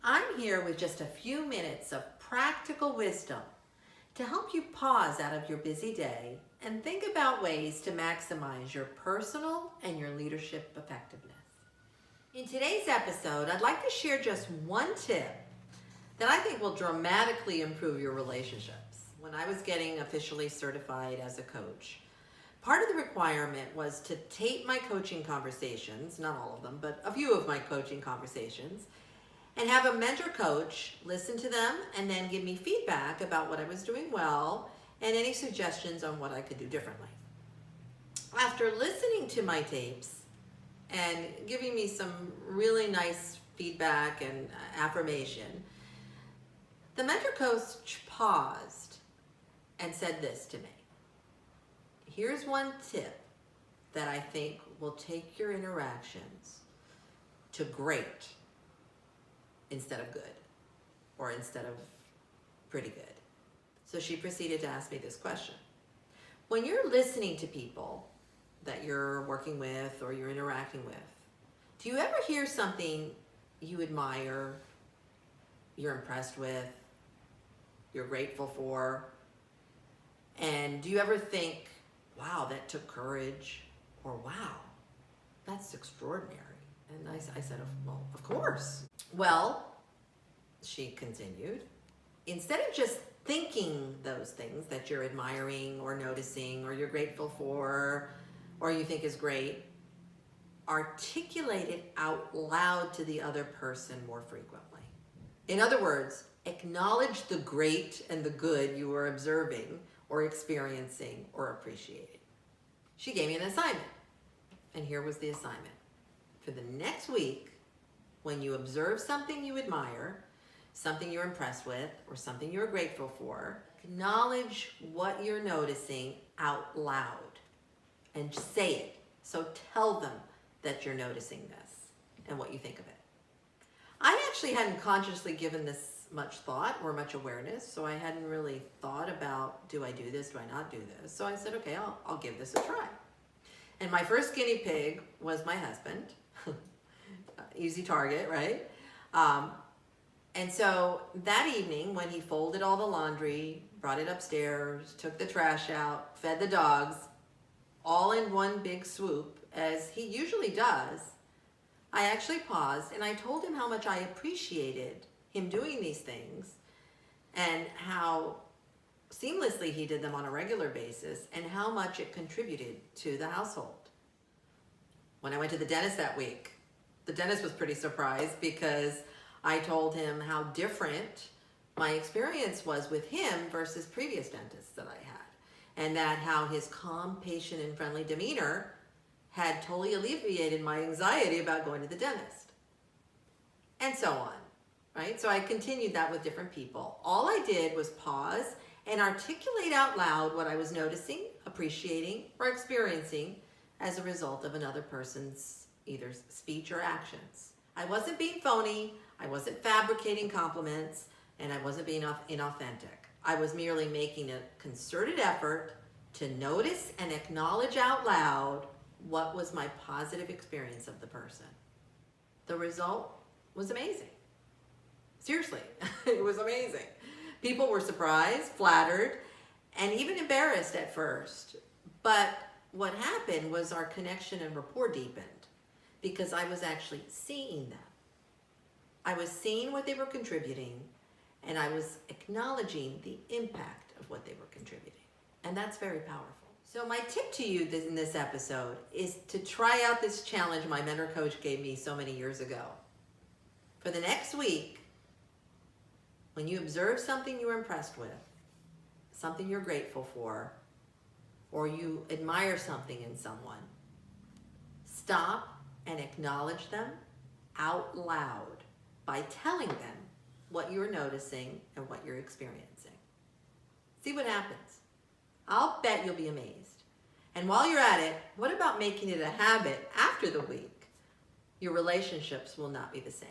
I'm here with just a few minutes of practical wisdom to help you pause out of your busy day and think about ways to maximize your personal and your leadership effectiveness. In today's episode, I'd like to share just one tip that I think will dramatically improve your relationships. When I was getting officially certified as a coach, part of the requirement was to tape my coaching conversations, not all of them, but a few of my coaching conversations, and have a mentor coach listen to them and then give me feedback about what I was doing well and any suggestions on what I could do differently. After listening to my tapes and giving me some really nice feedback and affirmation, the mentor coach paused and said this to me. Here's one tip that I think will take your interactions to great instead of good, or instead of pretty good. So she proceeded to ask me this question. When you're listening to people that you're working with or you're interacting with, do you ever hear something you admire, you're impressed with, you're grateful for, and do you ever think, wow, that took courage, or wow, that's extraordinary? And I said, well, of course. Well, she continued, instead of just thinking those things that you're admiring or noticing or you're grateful for or you think is great, articulate it out loud to the other person more frequently. In other words, acknowledge the great and the good you are observing or experiencing or appreciating. She gave me an assignment, and here was the assignment. For the next week, when you observe something you admire, something you're impressed with, or something you're grateful for, acknowledge what you're noticing out loud and say it. So tell them that you're noticing this and what you think of it. I actually hadn't consciously given this much thought or much awareness, so I hadn't really thought about, do I do this, do I not do this? So I said, okay, I'll give this a try. And my first guinea pig was my husband. Easy target, right? And so that evening, when he folded all the laundry, brought it upstairs, took the trash out, fed the dogs, all in one big swoop, as he usually does, I actually paused and I told him how much I appreciated him doing these things and how seamlessly he did them on a regular basis and how much it contributed to the household. When I went to the dentist that week, the dentist was pretty surprised because I told him how different my experience was with him versus previous dentists that I had, and that how his calm, patient, and friendly demeanor had totally alleviated my anxiety about going to the dentist, and so on, right? So I continued that with different people. All I did was pause and articulate out loud what I was noticing, appreciating, or experiencing as a result of another person's either speech or actions. I wasn't being phony, I wasn't fabricating compliments, and I wasn't being inauthentic. I was merely making a concerted effort to notice and acknowledge out loud what was my positive experience of the person. The result was amazing. Seriously, it was amazing. People were surprised, flattered, and even embarrassed at first. But what happened was our connection and rapport deepened because I was actually seeing them. I was seeing what they were contributing, and I was acknowledging the impact of what they were contributing. And that's very powerful. So my tip to you in this episode is to try out this challenge my mentor coach gave me so many years ago. For the next week, when you observe something you were impressed with, something you're grateful for, or you admire something in someone, stop and acknowledge them out loud by telling them what you're noticing and what you're experiencing. See what happens. I'll bet you'll be amazed. And while you're at it, what about making it a habit after the week? Your relationships will not be the same.